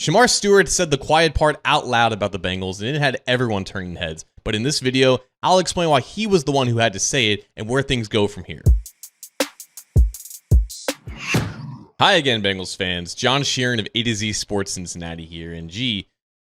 Shemar Stewart said the quiet part out loud about the Bengals, and it had everyone turning heads. But in this video, I'll explain why he was the one who had to say it and where things go from here. Hi again, Bengals fans. John Sheeran of A to Z Sports Cincinnati here. And gee,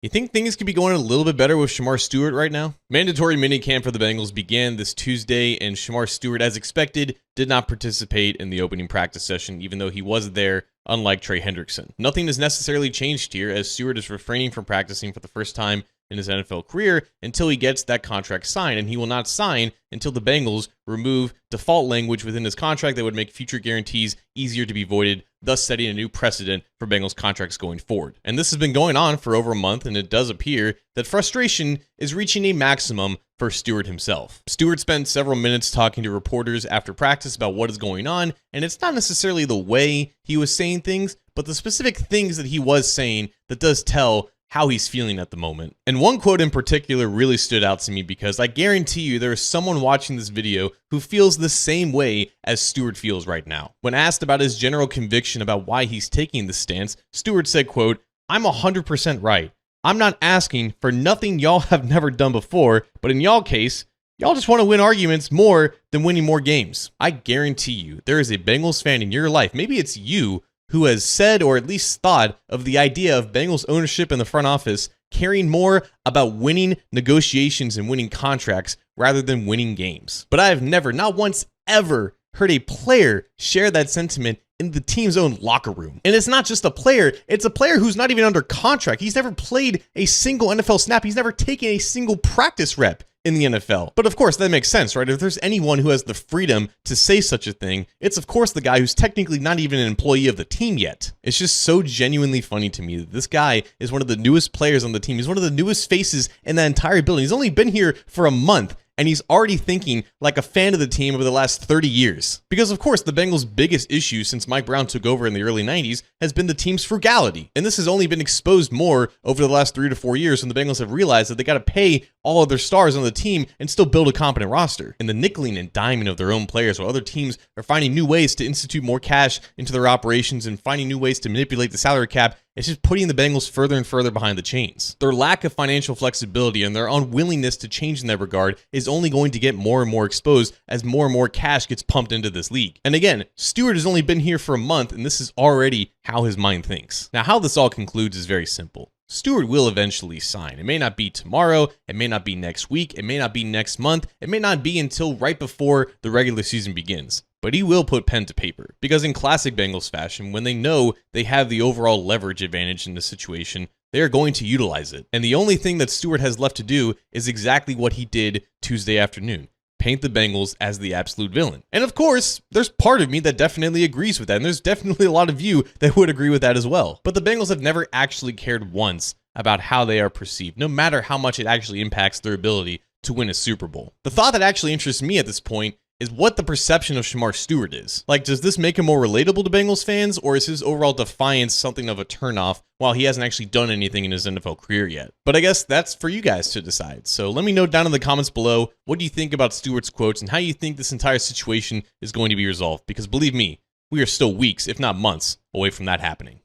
you think things could be going a little bit better with Shemar Stewart right now? Mandatory minicamp for the Bengals began this Tuesday, and Shemar Stewart, as expected, did not participate in the opening practice session, even though he was there, unlike Trey Hendrickson. Nothing has necessarily changed here, as Stewart is refraining from practicing for the first time in his NFL career until he gets that contract signed, and he will not sign until the Bengals remove default language within his contract that would make future guarantees easier to be voided, thus setting a new precedent for Bengals contracts going forward. And this has been going on for over a month, and it does appear that frustration is reaching a maximum for Stewart himself. Stewart spent several minutes talking to reporters after practice about what is going on, and it's not necessarily the way he was saying things, but the specific things that he was saying that does tell how he's feeling at the moment. And one quote in particular really stood out to me because I guarantee you there is someone watching this video who feels the same way as Stewart feels right now. When asked about his general conviction about why he's taking this stance, Stewart said, quote, "I'm 100% right. I'm not asking for nothing y'all have never done before, but in y'all case, y'all just want to win arguments more than winning more games." I guarantee you there is a Bengals fan in your life, maybe it's you, who has said or at least thought of the idea of Bengals ownership in the front office caring more about winning negotiations and winning contracts rather than winning games. But I have never, not once ever, heard a player share that sentiment in the team's own locker room. And it's not just a player, it's a player who's not even under contract. He's never played a single NFL snap. He's never taken a single practice rep in the NFL. But of course, that makes sense, right? If there's anyone who has the freedom to say such a thing, it's of course the guy who's technically not even an employee of the team yet. It's just so genuinely funny to me that this guy is one of the newest players on the team. He's one of the newest faces in that entire building. He's only been here for a month, and he's already thinking like a fan of the team over the last 30 years. Because of course, the Bengals' biggest issue since Mike Brown took over in the early 90s has been the team's frugality. And this has only been exposed more over the last 3 to 4 years when the Bengals have realized that they got to pay all of their stars on the team and still build a competent roster. And the nickeling and diming of their own players while other teams are finding new ways to institute more cash into their operations and finding new ways to manipulate the salary cap, it's just putting the Bengals further and further behind the chains. Their lack of financial flexibility and their unwillingness to change in that regard is only going to get more and more exposed as more and more cash gets pumped into this league. And again, Stewart has only been here for a month, and this is already how his mind thinks. Now, how this all concludes is very simple. Stewart will eventually sign. It may not be tomorrow, it may not be next week, it may not be next month, it may not be until right before the regular season begins. But he will put pen to paper, because in classic Bengals fashion, when they know they have the overall leverage advantage in this situation, they are going to utilize it. And the only thing that Stewart has left to do is exactly what he did Tuesday afternoon. Paint the Bengals as the absolute villain. And of course, there's part of me that definitely agrees with that, and there's definitely a lot of you that would agree with that as well. But the Bengals have never actually cared once about how they are perceived, no matter how much it actually impacts their ability to win a Super Bowl. The thought that actually interests me at this point is what the perception of Shemar Stewart is. Like, does this make him more relatable to Bengals fans, or is his overall defiance something of a turnoff while he hasn't actually done anything in his NFL career yet? But I guess that's for you guys to decide. So let me know down in the comments below, what do you think about Stewart's quotes and how you think this entire situation is going to be resolved? Because believe me, we are still weeks, if not months, away from that happening.